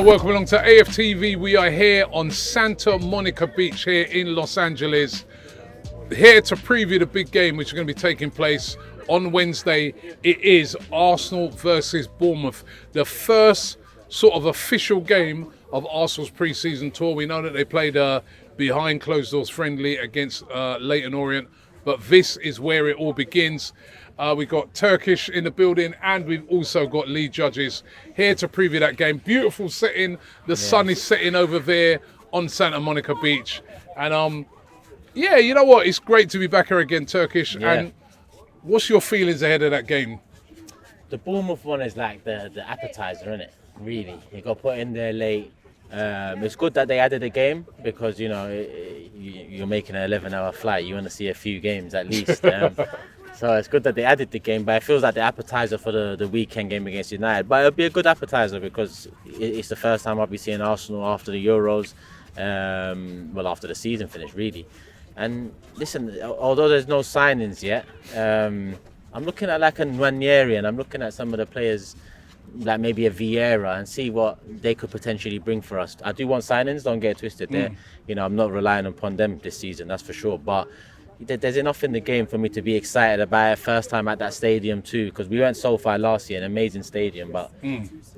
welcome along to AFTV. We are here on Santa Monica Beach here in Los Angeles. Here to preview the big game which is going to be taking place on Wednesday. It is Arsenal versus Bournemouth. The first sort of official game of Arsenal's pre-season tour. We know that they played a behind closed doors friendly against Leyton Orient, but this is where it all begins. We've got Turkish in the building, and we've also got lead judges here to preview that game. Beautiful setting. The sun is setting over there on Santa Monica Beach. And yeah, you know what? It's great to be back here again, Turkish. Yeah. And what's your feelings ahead of that game? The Bournemouth one is like the appetizer, isn't it? Really. You got put in there late. It's good that they added a game because, you know, you're making an 11-hour flight. You want to see a few games at least. So it's good that they added the game, but it feels like the appetizer for the weekend game against United. But it'll be a good appetizer because it's the first time I'll be seeing Arsenal after the Euros, well, after the season finished, really. And listen, although there's no signings yet, I'm looking at like a Nwaneri, and I'm looking at some of the players like maybe a Vieira and see what they could potentially bring for us. I do want signings, don't get it twisted there. You know, I'm not relying upon them this season, that's for sure. But there's enough in the game for me to be excited about it. First time at that stadium too, because we went so far last year, an amazing stadium. But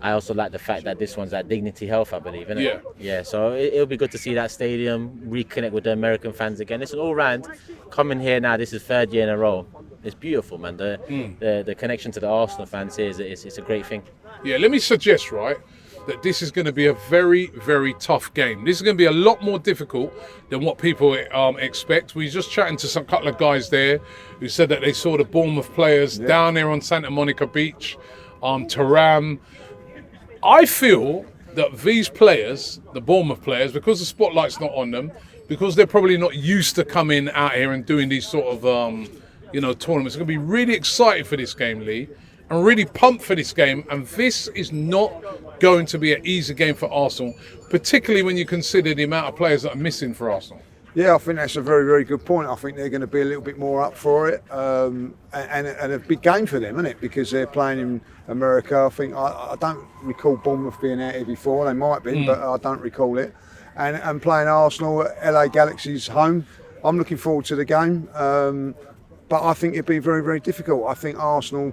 I also like the fact that this one's at Dignity Health, I believe, isn't it? Yeah. So it'll be good to see that stadium, reconnect with the American fans again. It's an all-round coming here now. This is third year in a row. It's beautiful, man. The connection to the Arsenal fans here is a great thing. Yeah, let me suggest, right, that this is going to be a very, very tough game. This is going to be a lot more difficult than what people expect. We were just chatting to some couple of guys there who said that they saw the Bournemouth players down there on Santa Monica Beach, Taram. I feel that these players, the Bournemouth players, because the spotlight's not on them, because they're probably not used to coming out here and doing these sort of, tournaments, they're going to be really excited for this game, Lee. I'm really pumped for this game, and this is not going to be an easy game for Arsenal, particularly when you consider the amount of players that are missing for Arsenal. Yeah, I think that's a very, very good point. I think they're going to be a little bit more up for it, and a big game for them, isn't it? Because they're playing in America. I think I don't recall Bournemouth being out here before. They might have been, but I don't recall it. And playing Arsenal at LA Galaxy's home, I'm looking forward to the game. But I think it'd be very, very difficult. I think Arsenal,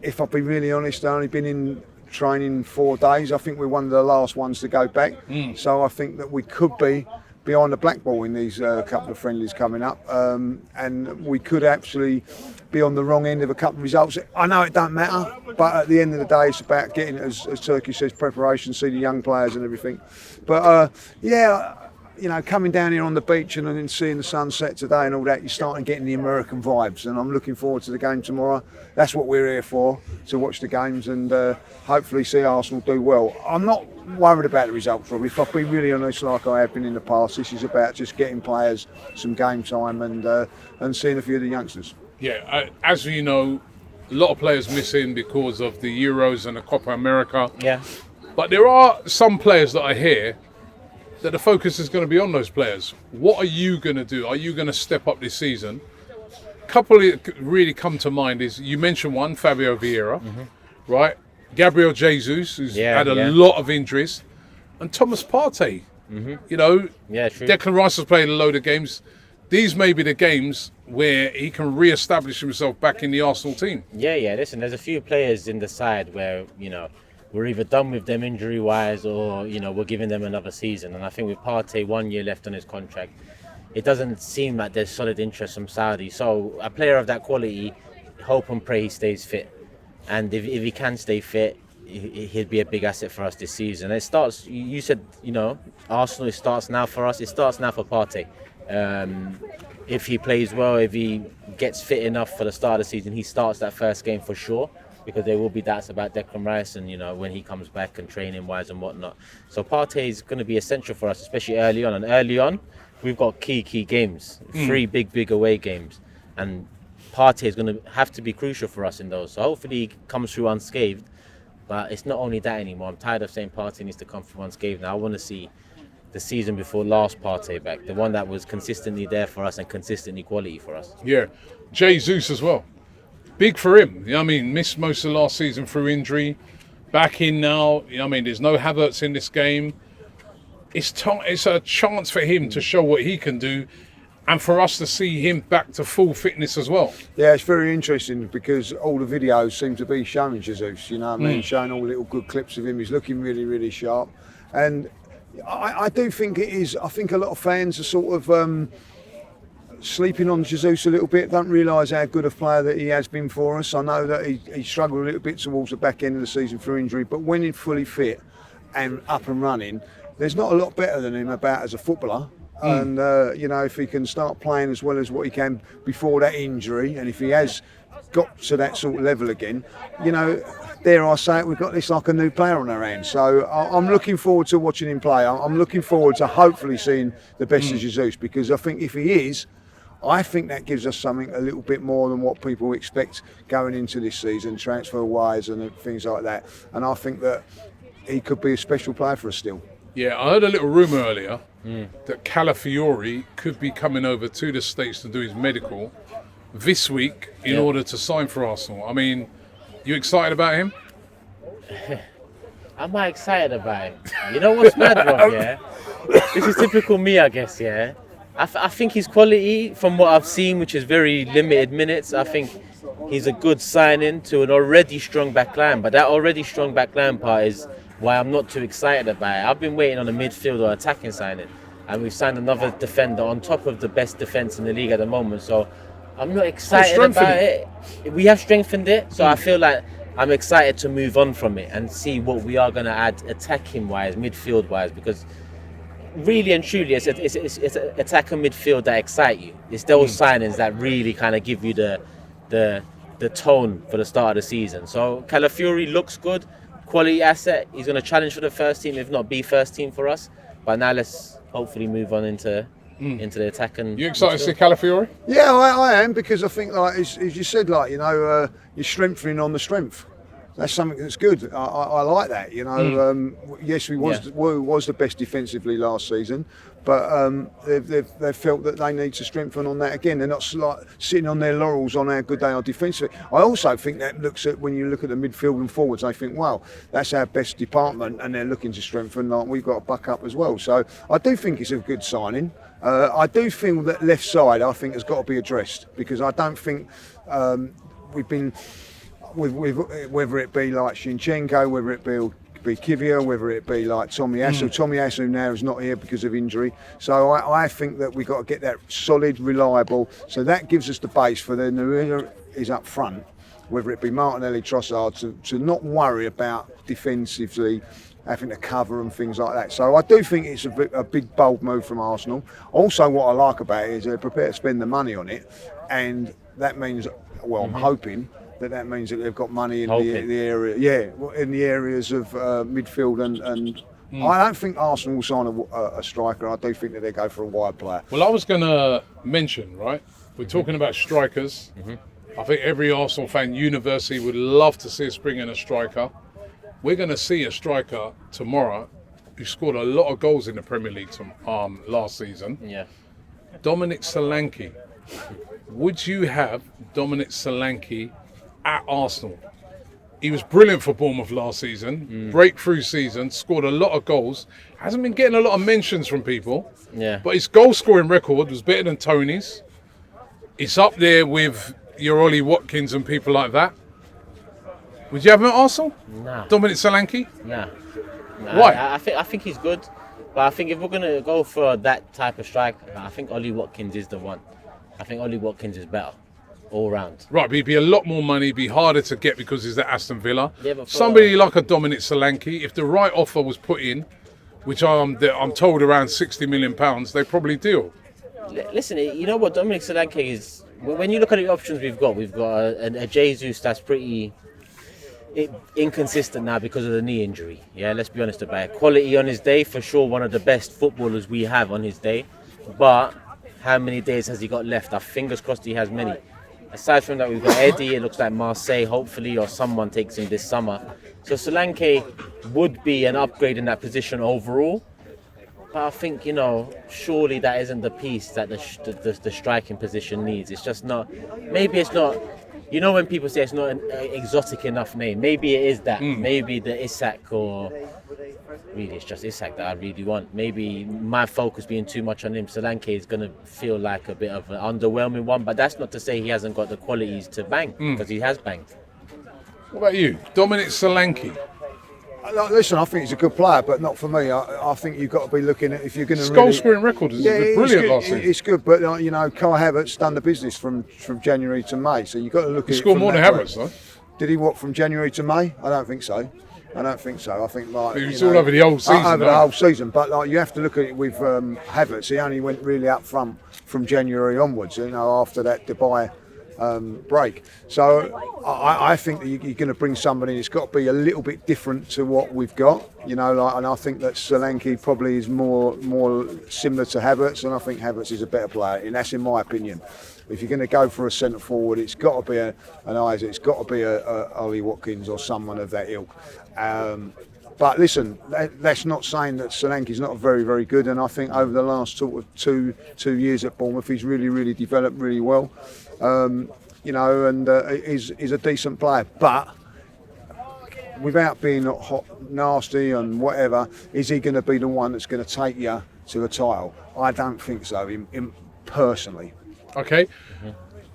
if I'll be really honest, they've only been in training 4 days. I think we're one of the last ones to go back. So I think that we could be behind the black ball in these couple of friendlies coming up. And we could actually be on the wrong end of a couple of results. I know it don't matter, but at the end of the day, it's about getting, as Turkey says, preparation, see the young players and everything. But you know, coming down here on the beach and then seeing the sunset today and all that, you're starting getting the American vibes, and I'm looking forward to the game tomorrow. That's what we're here for, to watch the games and hopefully see Arsenal do well. I'm not worried about the results, Rob. If I've been really honest, like I have been in the past, this is about just getting players some game time and seeing a few of the youngsters. Yeah, as you know, a lot of players missing because of the Euros and the Copa America. Yeah. But there are some players that I hear that the focus is going to be on those players. What are you going to do? Are you going to step up this season? A couple that really come to mind is, you mentioned one, Fabio Vieira, right? Gabriel Jesus, who's had a lot of injuries, and Thomas Partey. You know, true. Declan Rice has played a load of games. These may be the games where he can re-establish himself back in the Arsenal team. Yeah. Listen, there's a few players in the side where, you know, we're either done with them injury-wise or, you know, we're giving them another season. And I think with Partey 1 year left on his contract, it doesn't seem like there's solid interest from Saudi. So a player of that quality, hope and pray he stays fit. And if he can stay fit, he'd be a big asset for us this season. It starts, you said, you know, Arsenal, it starts now for us. It starts now for Partey. If he plays well, if he gets fit enough for the start of the season, he starts that first game for sure. Because there will be doubts about Declan Rice and, you know, when he comes back and training wise and whatnot. So Partey is going to be essential for us, especially early on. And early on, we've got key games, 3 big away games. And Partey is going to have to be crucial for us in those. So hopefully he comes through unscathed. But it's not only that anymore. I'm tired of saying Partey needs to come through unscathed. Now I want to see the season before last Partey back, the one that was consistently there for us and consistently quality for us. Yeah, Jesus as well. Big for him. I mean, missed most of last season through injury. back in now. You know what I mean? There's no Havertz in this game. It's a chance for him to show what he can do, and for us to see him back to full fitness as well. Yeah, it's very interesting because all the videos seem to be showing Jesus, you know what I mean? Showing all little good clips of him. He's looking really, really sharp. And I do think it is, I think a lot of fans are sort of sleeping on Jesus a little bit, don't realise how good a player that he has been for us. I know that he struggled a little bit towards the back end of the season through injury, but when he's fully fit and up and running, there's not a lot better than him about as a footballer. And, you know, if he can start playing as well as what he can before that injury, and if he has got to that sort of level again, you know, dare I say it, we've got this like a new player on our hands. So I'm looking forward to watching him play. I'm looking forward to hopefully seeing the best of Jesus, because I think if he is, I think that gives us something a little bit more than what people expect going into this season, transfer-wise and things like that. And I think that he could be a special player for us still. Yeah, I heard a little rumour earlier that Calafiori could be coming over to the States to do his medical this week in order to sign for Arsenal. I mean, you excited about him? Am I excited about him? You know what's mad, Rob, yeah? This is typical me, I guess, yeah? I think his quality, from what I've seen, which is very limited minutes, I think he's a good signing to an already strong back line. But that already strong back line part is why I'm not too excited about it. I've been waiting on a midfield or attacking signing, and we've signed another defender on top of the best defence in the league at the moment. So I'm not excited about it. We have strengthened it, so I feel like I'm excited to move on from it and see what we are going to add attacking-wise, midfield-wise, because really and truly, it's attack and midfield that excite you. It's those signings that really kind of give you the tone for the start of the season. So Calafiori looks good. Quality asset. He's going to challenge for the first team, if not be first team for us. But now let's hopefully move on into the attack. And you excited to see Calafiori? Yeah, I am, because I think, like as you said, like, you know, you're strengthening on the strength. That's something that's good. I like that. You know, yes, we was the best defensively last season, but they've felt that they need to strengthen on that again. They're not like sitting on their laurels on how good they are defensively. I also think that looks at, when you look at the midfield and forwards, they think, wow, that's our best department, and they're looking to strengthen. Like, we've got to buck up as well. So I do think it's a good signing. I do feel that left side, I think, has got to be addressed, because I don't think we've been. With whether it be like Shinchenko, whether it be Kivia, whether it be like Tommy Asu. Tommy Asu now is not here because of injury. So I think that we've got to get that solid, reliable. So that gives us the base for then whoever is up front, whether it be Martinelli, Trossard, to not worry about defensively having to cover and things like that. So I do think it's a big, bold move from Arsenal. Also, what I like about it is they're prepared to spend the money on it, and that means, well, I'm hoping that means that they've got money in the area, in the areas of midfield and I don't think Arsenal will sign a striker. I do think that they go for a wide player. Well, I was going to mention, right, we're talking about strikers. I think every Arsenal fan universally would love to see us bring in a striker. We're going to see a striker tomorrow who scored a lot of goals in the Premier League last season. Yeah. Dominic Solanke. Would you have Dominic Solanke at Arsenal? He was brilliant for Bournemouth last season, breakthrough season, scored a lot of goals, hasn't been getting a lot of mentions from people, but his goal scoring record was better than Tony's. It's up there with your Ollie Watkins and people like that. Would you have him at Arsenal? Nah. Dominic Solanke? Nah. Why? I think he's good, but I think if we're going to go for that type of strike, I think Ollie Watkins is the one. I think Ollie Watkins is better all round. Right, but he'd be a lot more money, be harder to get because he's at Aston Villa. Yeah, but somebody like a Dominic Solanke, if the right offer was put in, which I'm told around £60 million, they probably deal. Listen, you know what Dominic Solanke is? When you look at the options we've got a Jesus that's pretty inconsistent now because of the knee injury. Yeah, let's be honest about it. Quality on his day, for sure, one of the best footballers we have on his day. But how many days has he got left? Fingers crossed he has many. Aside from that, we've got Eddie. It looks like Marseille, hopefully, or someone takes him this summer. So Solanke would be an upgrade in that position overall. But I think, surely that isn't the piece that the striking position needs. It's just not. Maybe it's not you know when people say it's not an exotic enough name, maybe it is that. Maybe the Isak, or really it's just Isak that I really want. Maybe my focus being too much on him, Solanke is going to feel like a bit of an underwhelming one, but that's not to say he hasn't got the qualities to bang, because he has banged. What about you, Dominic Solanke? Listen, I think he's a good player, but not for me. I think you've got to be looking at, if you're going to Goal scoring record is brilliant last season. It's good, but you know, Kai Havertz done the business from January to May, so you've got to look at it. He scored more than Havertz, though. Did he what, from January to May? I don't think so. I think like it was all over the whole season. Over the whole season, but like you have to look at it with Havertz. He only went really up front from January onwards. You know, after that Dubai break. So I think that you're going to bring somebody that's got to be a little bit different to what we've got. You know, like, and I think that Solanke probably is more similar to Havertz, and I think Havertz is a better player, and that's in my opinion. If you're going to go for a centre forward, it's got to be an Isaac, it's got to be a Ollie Watkins or someone of that ilk. But listen, that's not saying that Solanke's not very, very good, and I think over the last sort of two years at Bournemouth, he's really developed really well. You know, and he's a decent player, but without being hot, nasty and whatever, is he going to be the one that's going to take you to a title? I don't think so, personally. Okay.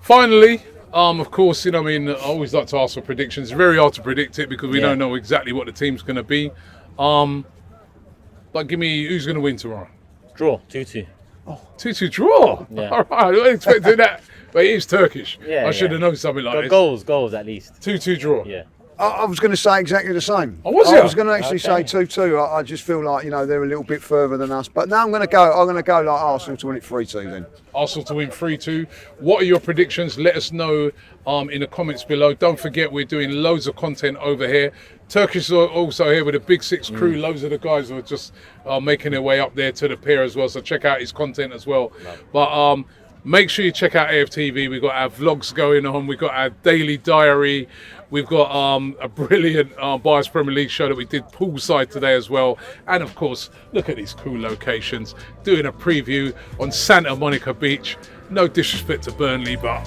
Finally, of course, you know, I mean, I always like to ask for predictions. It's very hard to predict it because we don't know exactly what the team's going to be. But give me, who's going to win tomorrow? Draw, 2-2. Oh, 2-2 draw? Yeah. All right, I wasn't expecting that. But it is Turkish. Yeah, I should have known something like this. Goals at least. 2-2 draw. Yeah. I was going to say exactly the same. Oh, was I you? was going to actually say 2-2. I just feel like, you know, they're a little bit further than us. But now I'm going to go like Arsenal to win it 3-2 then. Arsenal to win 3-2. What are your predictions? Let us know in the comments below. Don't forget, we're doing loads of content over here. Turkish are also here with a Big Six crew. Loads of the guys are just making their way up there to the pier as well. So check out his content as well. But make sure you check out AFTV. We've got our vlogs going on. We've got our daily diary. We've got a brilliant Bias Premier League show that we did poolside today as well. And of course, look at these cool locations. Doing a preview on Santa Monica Beach. No disrespect to Burnley, but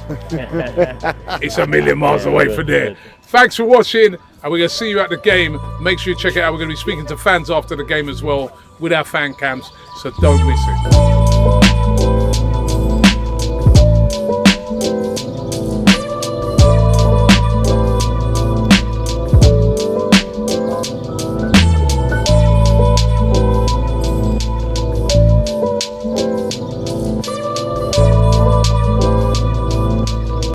it's a million miles away from there. Thanks for watching, and we're going to see you at the game. Make sure you check it out. We're going to be speaking to fans after the game as well with our fan cams, so don't miss it.